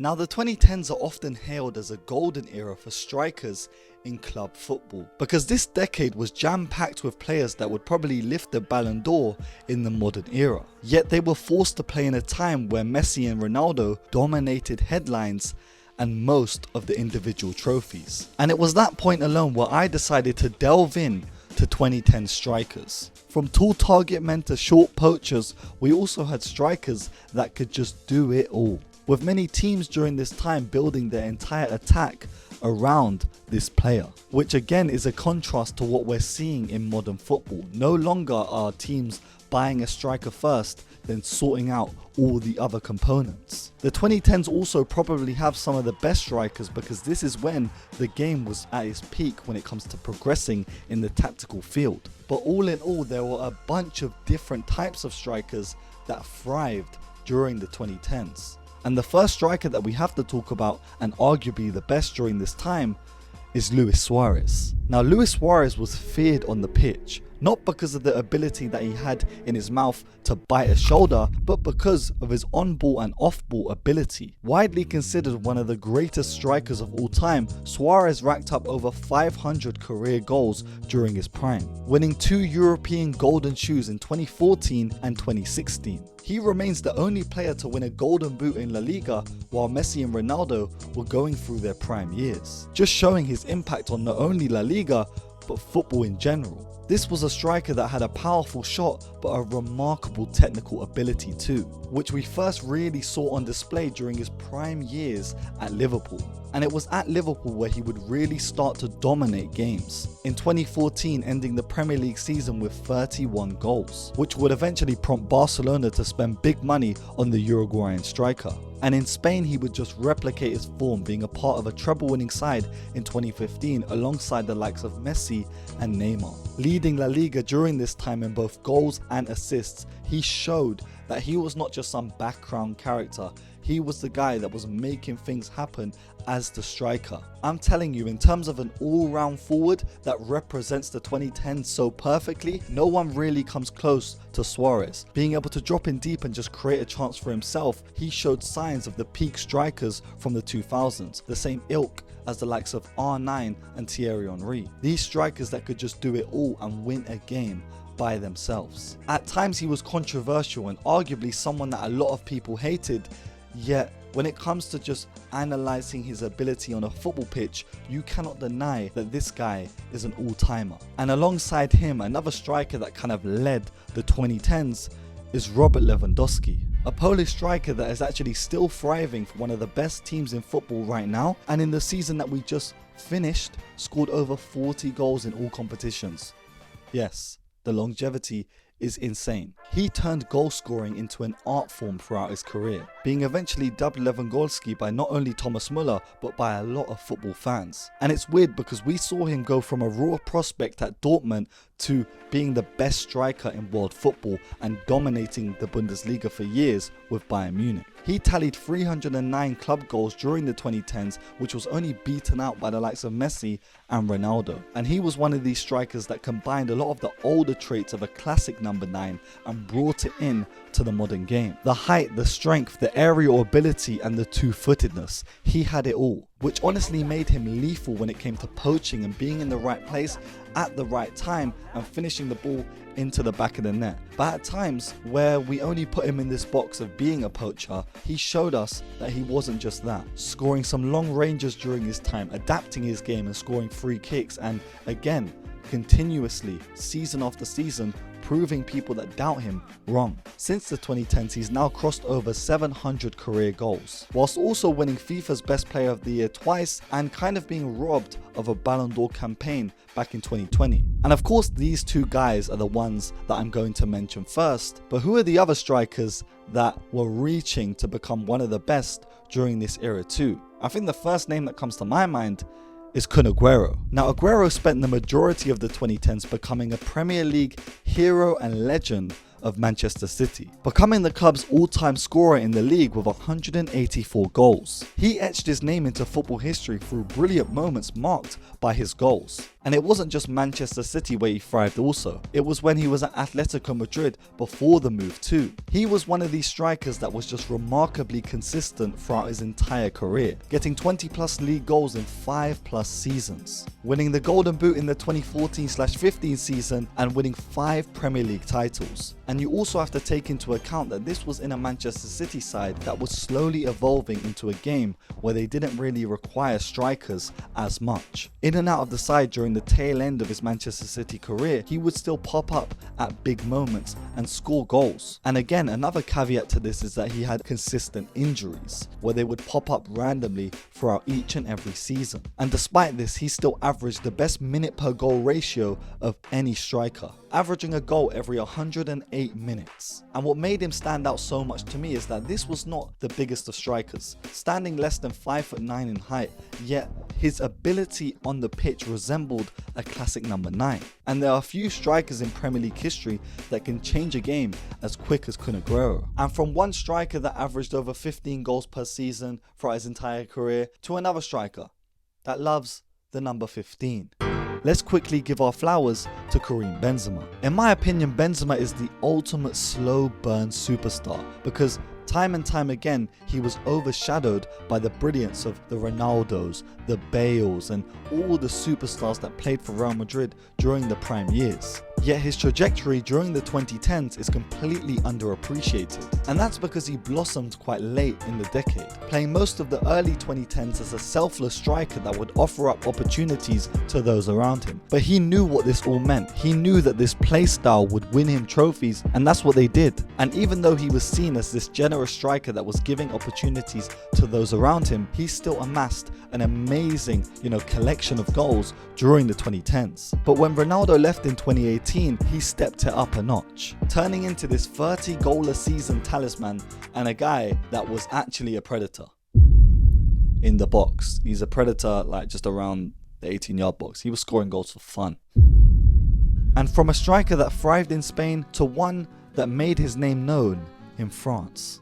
Now the 2010s are often hailed as a golden era for strikers in club football, because this decade was jam-packed with players that would probably lift the Ballon d'Or in the modern era. Yet they were forced to play in a time where Messi and Ronaldo dominated headlines and most of the individual trophies. And it was that point alone where I decided to delve in to 2010 strikers. From tall target men to short poachers, we also had strikers that could just do it all, with many teams during this time building their entire attack around this player, which again is a contrast to what we're seeing in modern football. No longer are teams buying a striker first, then sorting out all the other components. The 2010s also probably have some of the best strikers, because this is when the game was at its peak when it comes to progressing in the tactical field. But all in all, there were a bunch of different types of strikers that thrived during the 2010s. And the first striker that we have to talk about, and arguably the best during this time, is Luis Suarez. Now Luis Suarez was feared on the pitch, not because of the ability that he had in his mouth to bite a shoulder, but because of his on-ball and off-ball ability. Widely considered one of the greatest strikers of all time, Suarez racked up over 500 career goals during his prime, winning 2 European Golden Shoes in 2014 and 2016. He remains the only player to win a Golden Boot in La Liga, while Messi and Ronaldo were going through their prime years, just showing his impact on not only La Liga, but football in general. This was a striker that had a powerful shot but a remarkable technical ability too, which we first really saw on display during his prime years at Liverpool. And it was at Liverpool where he would really start to dominate games, in 2014 ending the Premier League season with 31 goals, which would eventually prompt Barcelona to spend big money on the Uruguayan striker. And in Spain he would just replicate his form, being a part of a treble-winning side in 2015 alongside the likes of Messi and Neymar. Leading La Liga during this time in both goals and assists, he showed that he was not just some background character, he was the guy that was making things happen as the striker. I'm telling you, in terms of an all-round forward that represents the 2010s so perfectly, no one really comes close to Suarez. Being able to drop in deep and just create a chance for himself, he showed signs of the peak strikers from the 2000s, the same ilk as the likes of R9 and Thierry Henry. These strikers that could just do it all and win a game by themselves. At times he was controversial and arguably someone that a lot of people hated, yet when it comes to just analysing his ability on a football pitch, you cannot deny that this guy is an all-timer. And alongside him, another striker that kind of led the 2010s is Robert Lewandowski, a Polish striker that is actually still thriving for one of the best teams in football right now, and in the season that we just finished, scored over 40 goals in all competitions. Yes, the longevity is insane. He turned goal scoring into an art form throughout his career, being eventually dubbed Lewandowski by not only Thomas Muller but by a lot of football fans. And it's weird because we saw him go from a raw prospect at Dortmund to being the best striker in world football and dominating the Bundesliga for years with Bayern Munich. He tallied 309 club goals during the 2010s, which was only beaten out by the likes of Messi and Ronaldo. And he was one of these strikers that combined a lot of the older traits of a classic number 9 and brought it in to the modern game. The height, the strength, the aerial ability and the two-footedness. He had it all, which honestly made him lethal when it came to poaching and being in the right place at the right time and finishing the ball into the back of the net. But at times where we only put him in this box of being a poacher, he showed us that he wasn't just that, scoring some long ranges during his time, adapting his game and scoring free kicks, and again continuously season after season proving people that doubt him wrong. Since the 2010s, he's now crossed over 700 career goals, whilst also winning FIFA's Best Player of the Year twice and kind of being robbed of a Ballon d'Or campaign back in 2020. And of course these two guys are the ones that I'm going to mention first, but who are the other strikers that were reaching to become one of the best during this era too? I think the first name that comes to my mind is Kun Aguero. Now Aguero spent the majority of the 2010s becoming a Premier League hero and legend of Manchester City, becoming the club's all-time scorer in the league with 184 goals. He etched his name into football history through brilliant moments marked by his goals. And it wasn't just Manchester City where he thrived also, it was when he was at Atletico Madrid before the move too. He was one of these strikers that was just remarkably consistent throughout his entire career, getting 20 plus league goals in 5 plus seasons, winning the Golden Boot in the 2014/15 season and winning 5 Premier League titles. And you also have to take into account that this was in a Manchester City side that was slowly evolving into a game where they didn't really require strikers as much. In and out of the side during the tail end of his Manchester City career, he would still pop up at big moments and score goals. And again, another caveat to this is that he had consistent injuries where they would pop up randomly throughout each and every season. And despite this, he still averaged the best minute per goal ratio of any striker, averaging a goal every 108 minutes. And what made him stand out so much to me is that this was not the biggest of strikers, standing less than 5'9" in height, yet his ability on the pitch resembled a classic number 9. And there are few strikers in Premier League history that can change a game as quick as Kun Aguero. And from one striker that averaged over 15 goals per season throughout his entire career to another striker that loves the number 15. Let's quickly give our flowers to Karim Benzema. In my opinion, Benzema is the ultimate slow burn superstar because time and time again, he was overshadowed by the brilliance of the Ronaldos, the Bales, and all the superstars that played for Real Madrid during the prime years. Yet his trajectory during the 2010s is completely underappreciated, and that's because he blossomed quite late in the decade, playing most of the early 2010s as a selfless striker that would offer up opportunities to those around him. But he knew what this all meant. He knew that this play style would win him trophies, and that's what they did. And even though he was seen as this generous striker that was giving opportunities to those around him, he still amassed an amazing, collection of goals during the 2010s. But when Ronaldo left in 2018, he stepped it up a notch, turning into this 30 goal a season talisman and a guy that was actually a predator in the box. He's a predator just around the 18-yard box. He was scoring goals for fun. And from a striker that thrived in Spain to one that made his name known in France.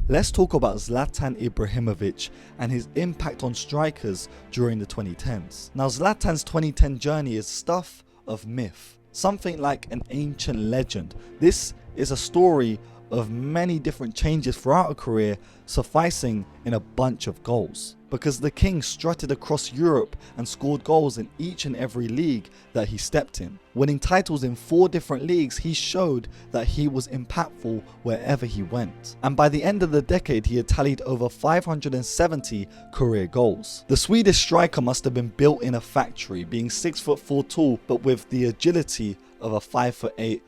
Let's talk about Zlatan Ibrahimovic and his impact on strikers during the 2010s. Now, Zlatan's 2010 journey is stuff of myth, something like an ancient legend. This is a story of many different changes throughout a career, sufficing in a bunch of goals. Because the king strutted across Europe and scored goals in each and every league that he stepped in. Winning titles in 4 different leagues, he showed that he was impactful wherever he went. And by the end of the decade, he had tallied over 570 career goals. The Swedish striker must have been built in a factory, being 6'4" tall, but with the agility of a 5'8",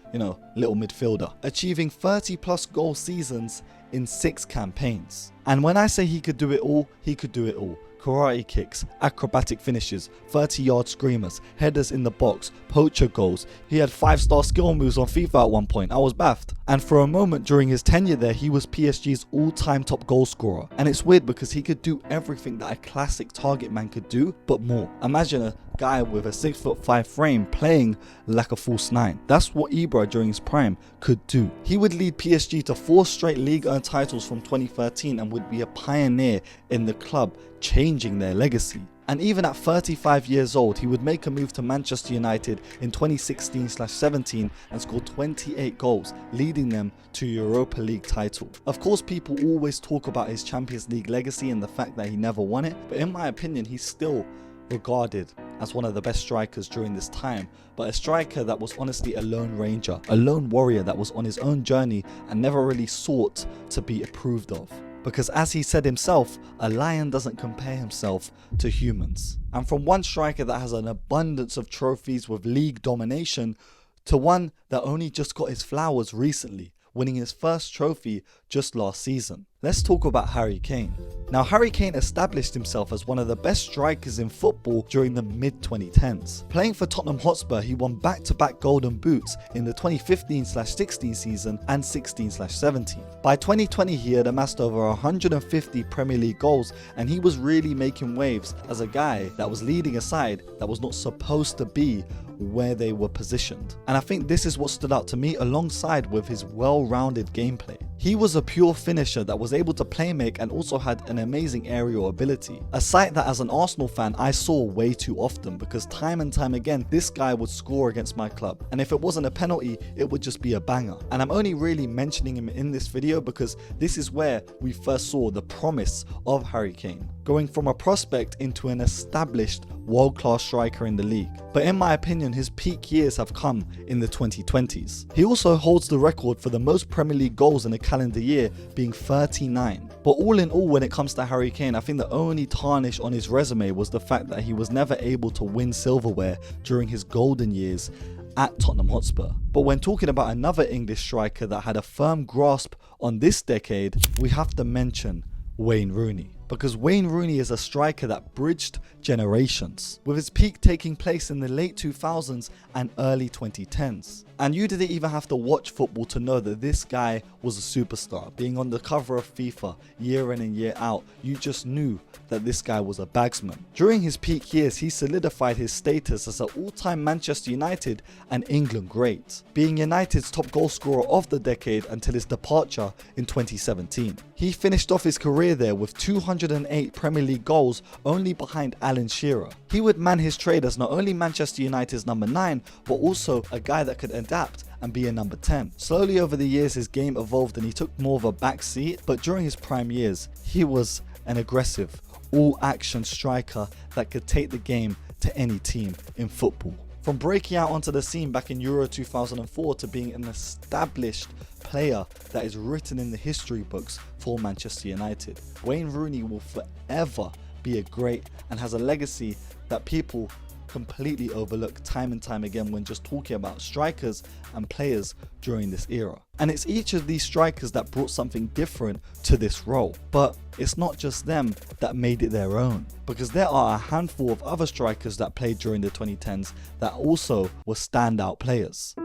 little midfielder, achieving 30 plus goal seasons in 6 campaigns. And when I say he could do it all, he could do it all. Karate kicks, acrobatic finishes, 30-yard screamers, headers in the box, poacher goals. He had 5-star skill moves on FIFA at one point. I was baffed. And for a moment during his tenure there, he was PSG's all-time top goal scorer. And it's weird because he could do everything that a classic target man could do, but more. Imagine a guy with a 6'5" frame playing like a false 9. That's what Ibra during his prime could do. He would lead PSG to 4 straight Ligue 1 titles from 2013 and would be a pioneer in the club, changing their legacy. And even at 35 years old, he would make a move to Manchester United in 2016/17 and score 28 goals, leading them to Europa League title. Of course, people always talk about his Champions League legacy and the fact that he never won it, but in my opinion, he's still regarded as one of the best strikers during this time, but a striker that was honestly a lone ranger, a lone warrior that was on his own journey and never really sought to be approved of. Because as he said himself, a lion doesn't compare himself to humans. And from one striker that has an abundance of trophies with league domination to one that only just got his flowers recently, winning his first trophy just last season. Let's talk about Harry Kane. Now, Harry Kane established himself as one of the best strikers in football during the mid-2010s. Playing for Tottenham Hotspur, he won back-to-back Golden Boots in the 2015/16 season and 16/17. By 2020, he had amassed over 150 Premier League goals, and he was really making waves as a guy that was leading a side that was not supposed to be where they were positioned. And I think this is what stood out to me alongside with his well-rounded gameplay. He was a pure finisher that was able to play make and also had an amazing aerial ability. A sight that as an Arsenal fan I saw way too often, because time and time again this guy would score against my club, and if it wasn't a penalty it would just be a banger. And I'm only really mentioning him in this video because this is where we first saw the promise of Harry Kane, going from a prospect into an established world-class striker in the league. But in my opinion, his peak years have come in the 2020s. He also holds the record for the most Premier League goals in a calendar year, being 39. But all in all, when it comes to Harry Kane, I think the only tarnish on his resume was the fact that he was never able to win silverware during his golden years at Tottenham Hotspur. But when talking about another English striker that had a firm grasp on this decade, we have to mention Wayne Rooney. Because Wayne Rooney is a striker that bridged generations, with his peak taking place in the late 2000s and early 2010s. And you didn't even have to watch football to know that this guy was a superstar. Being on the cover of FIFA year in and year out, you just knew that this guy was a bagsman. During his peak years, he solidified his status as an all-time Manchester United and England great, being United's top goal scorer of the decade until his departure in 2017. He finished off his career there with 208 Premier League goals, only behind Alan Shearer. He would man his trade as not only Manchester United's number 9, but also a guy that could adapt and be a number 10. Slowly over the years his game evolved and he took more of a back seat, but during his prime years he was an aggressive, all-action striker that could take the game to any team in football. From breaking out onto the scene back in Euro 2004 to being an established player that is written in the history books for Manchester United, Wayne Rooney will forever be a great and has a legacy that people completely overlook time and time again when just talking about strikers and players during this era. And it's each of these strikers that brought something different to this role. But it's not just them that made it their own, because there are a handful of other strikers that played during the 2010s that also were standout players.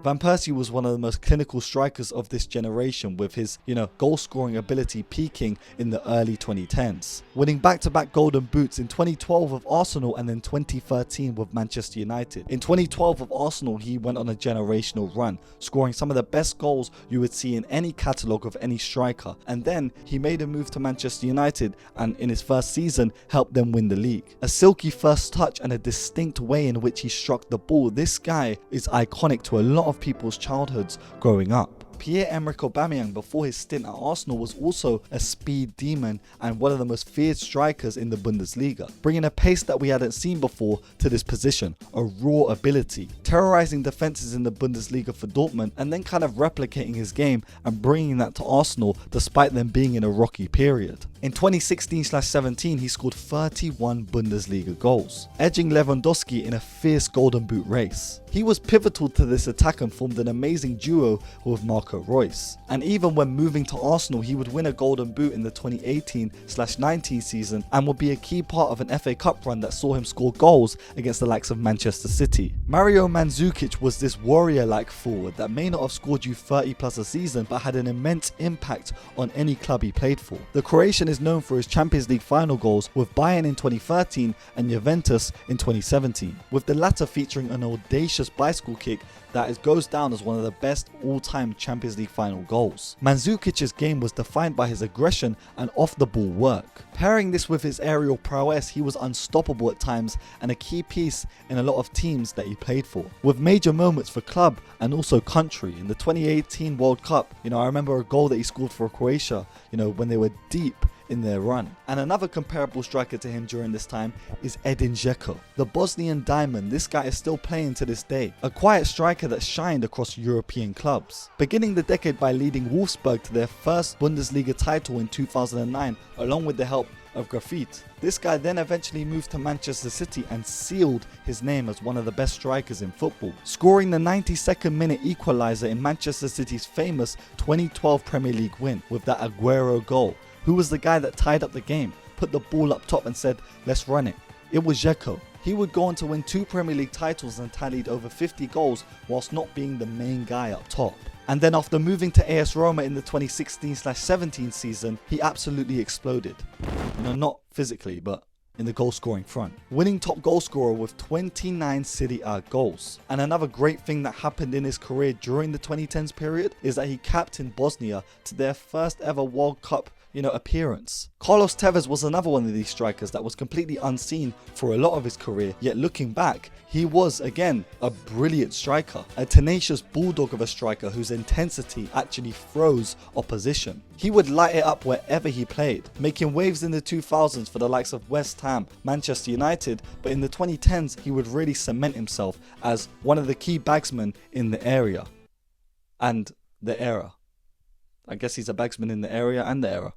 Van Persie was one of the most clinical strikers of this generation, with his, goal scoring ability peaking in the early 2010s, winning back-to-back Golden Boots in 2012 with Arsenal and then 2013 with Manchester United. In 2012 with Arsenal, he went on a generational run, scoring some of the best goals you would see in any catalogue of any striker, and then he made a move to Manchester United and in his first season helped them win the league. A silky first touch and a distinct way in which he struck the ball, this guy is iconic to a lot of people's childhoods growing up. Pierre-Emerick Aubameyang, before his stint at Arsenal, was also a speed demon and one of the most feared strikers in the Bundesliga, bringing a pace that we hadn't seen before to this position, a raw ability, terrorizing defenses in the Bundesliga for Dortmund and then kind of replicating his game and bringing that to Arsenal despite them being in a rocky period. In 2016/17 he scored 31 Bundesliga goals, edging Lewandowski in a fierce Golden Boot race. He was pivotal to this attack and formed an amazing duo with Marco Reus. And even when moving to Arsenal, he would win a Golden Boot in the 2018/19 season and would be a key part of an FA Cup run that saw him score goals against the likes of Manchester City. Mario Mandzukic was this warrior-like forward that may not have scored you 30 plus a season, but had an immense impact on any club he played for. The Croatian is known for his Champions League final goals with Bayern in 2013 and Juventus in 2017, with the latter featuring an audacious bicycle kick that goes down as one of the best all-time Champions League final goals. Mandzukic's game was defined by his aggression and off-the-ball work. Pairing this with his aerial prowess, he was unstoppable at times and a key piece in a lot of teams that he played for, with major moments for club and also country. In the 2018 World Cup, I remember a goal that he scored for Croatia, when they were deep in their run. And another comparable striker to him during this time is Edin Dzeko, the Bosnian diamond. This guy is still playing to this day, a quiet striker that shined across European clubs, beginning the decade by leading Wolfsburg to their first Bundesliga title in 2009, along with the help of graffiti. This guy then eventually moved to Manchester City and sealed his name as one of the best strikers in football, scoring the 92nd minute equaliser in Manchester City's famous 2012 Premier League win with that Aguero goal. Who was the guy that tied up the game, put the ball up top and said, "Let's run it"? It was Dzeko. He would go on to win 2 Premier League titles and tallied over 50 goals whilst not being the main guy up top. And then after moving to AS Roma in the 2016/17 season, he absolutely exploded. Not physically, but in the goal scoring front, winning top goal scorer with 29 Serie A goals. And another great thing that happened in his career during the 2010s period is that he captained Bosnia to their first ever World Cup appearance. Carlos Tevez was another one of these strikers that was completely unseen for a lot of his career, yet looking back, he was again a brilliant striker, a tenacious bulldog of a striker whose intensity actually froze opposition. He would light it up wherever he played, making waves in the 2000s for the likes of West Ham, Manchester United, but in the 2010s he would really cement himself as one of the key bagsmen in the area and the era. I guess he's a bagsman in the area and the era.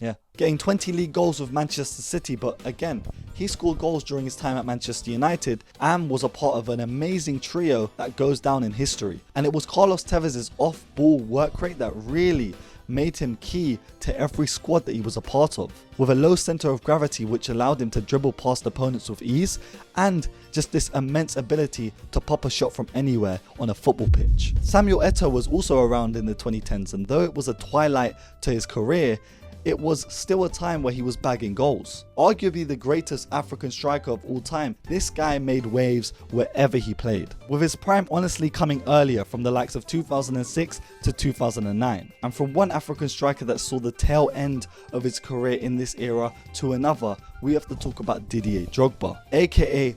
Yeah. Getting 20 league goals with Manchester City, but again, he scored goals during his time at Manchester United and was a part of an amazing trio that goes down in history. And it was Carlos Tevez's off-ball work rate that really made him key to every squad that he was a part of, with a low centre of gravity which allowed him to dribble past opponents with ease and just this immense ability to pop a shot from anywhere on a football pitch. Samuel Eto'o was also around in the 2010s, and though it was a twilight to his career, it was still a time where he was bagging goals. Arguably the greatest African striker of all time, this guy made waves wherever he played, with his prime honestly coming earlier from the likes of 2006 to 2009. And from one African striker that saw the tail end of his career in this era to another, we have to talk about Didier Drogba, aka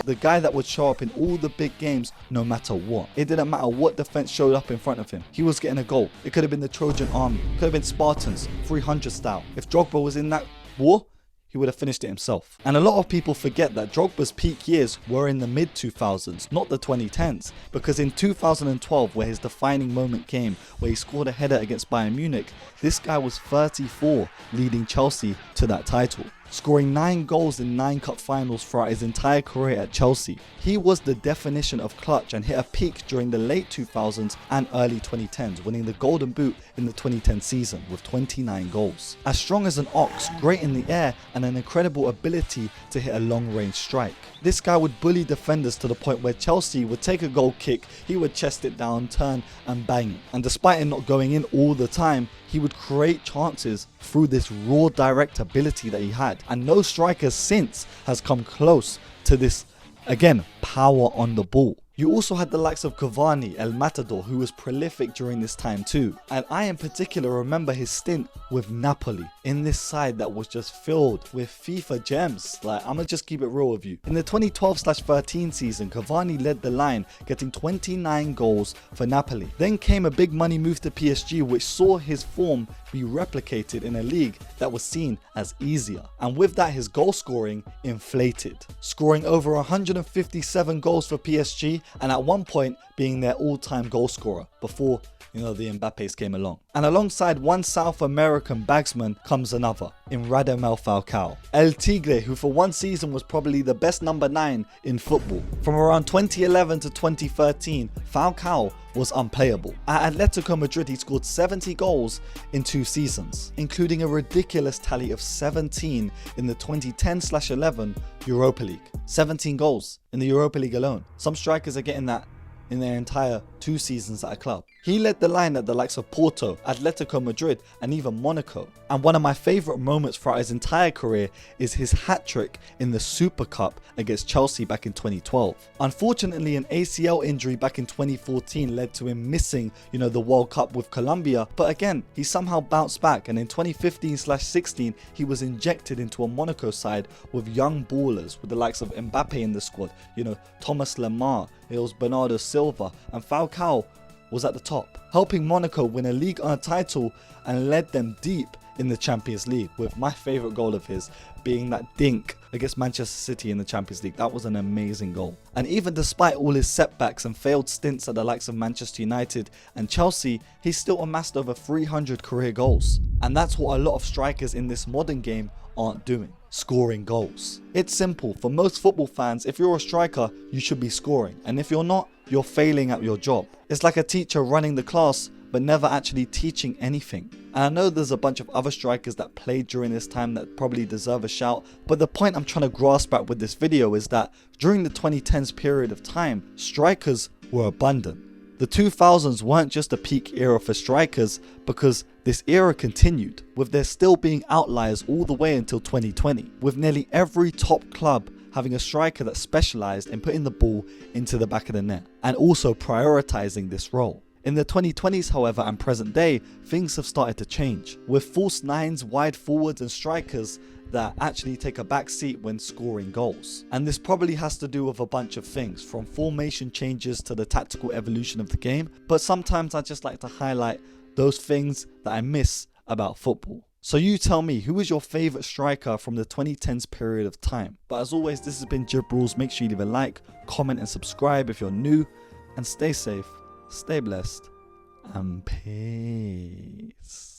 the guy that would show up in all the big games no matter what. It didn't matter what defense showed up in front of him, he was getting a goal. It could have been the Trojan Army, could have been Spartans, 300 style. If Drogba was in that war, he would have finished it himself. And a lot of people forget that Drogba's peak years were in the mid 2000s, not the 2010s, because in 2012, where his defining moment came, where he scored a header against Bayern Munich, this guy was 34, leading Chelsea to that title, scoring 9 goals in 9 cup finals throughout his entire career at Chelsea. He was the definition of clutch and hit a peak during the late 2000s and early 2010s, winning the Golden Boot in the 2010 season with 29 goals. As strong as an ox, great in the air, and an incredible ability to hit a long range strike. This guy would bully defenders to the point where Chelsea would take a goal kick, he would chest it down, turn and bang it. And despite it not going in all the time, he would create chances through this raw direct ability that he had. And no striker since has come close to this, again, power on the ball. You also had the likes of Cavani, El Matador, who was prolific during this time too. And I in particular remember his stint with Napoli in this side that was just filled with FIFA gems. Like, I'ma just keep it real with you. In the 2012/13 season, Cavani led the line, getting 29 goals for Napoli. Then came a big money move to PSG, which saw his form be replicated in a league that was seen as easier. And with that, his goal scoring inflated, scoring over 157 goals for PSG, and at one point being their all-time goal scorer before the Mbappes came along. And alongside one South American bagsman comes another in Radamel Falcao, El Tigre, who for one season was probably the best number 9 in football. From around 2011 to 2013, Falcao was unplayable. At Atletico Madrid, he scored 70 goals in 2 seasons, including a ridiculous tally of 17 in the 2010/11 Europa League. 17 goals in the Europa League alone. Some strikers are getting that in their entire 2 seasons at a club. He led the line at the likes of Porto, Atletico Madrid and even Monaco. And one of my favourite moments throughout his entire career is his hat-trick in the Super Cup against Chelsea back in 2012. Unfortunately, an ACL injury back in 2014 led to him missing, the World Cup with Colombia. But again, he somehow bounced back, and in 2015/16, he was injected into a Monaco side with young ballers with the likes of Mbappe in the squad, Thomas Lemar, it was Bernardo Silva, and Falcao was at the top, helping Monaco win a Ligue 1 title and led them deep in the Champions League, with my favourite goal of his being that dink against Manchester City in the Champions League. That was an amazing goal. And even despite all his setbacks and failed stints at the likes of Manchester United and Chelsea, he's still amassed over 300 career goals. And that's what a lot of strikers in this modern game aren't doing: scoring goals. It's simple. For most football fans, if you're a striker, you should be scoring. And if you're not, you're failing at your job. It's like a teacher running the class but never actually teaching anything. And I know there's a bunch of other strikers that played during this time that probably deserve a shout, but the point I'm trying to grasp at with this video is that during the 2010s period of time, strikers were abundant. The 2000s weren't just a peak era for strikers, because this era continued, with there still being outliers all the way until 2020, with nearly every top club having a striker that specialised in putting the ball into the back of the net, and also prioritising this role. In the 2020s, however, and present day, things have started to change, with false nines, wide forwards and strikers that actually take a back seat when scoring goals. And this probably has to do with a bunch of things, from formation changes to the tactical evolution of the game, but sometimes I just like to highlight those things that I miss about football. So you tell me, who is your favourite striker from the 2010s period of time? But as always, this has been Jib Rules. Make sure you leave a like, comment and subscribe if you're new, and stay safe, stay blessed, and peace.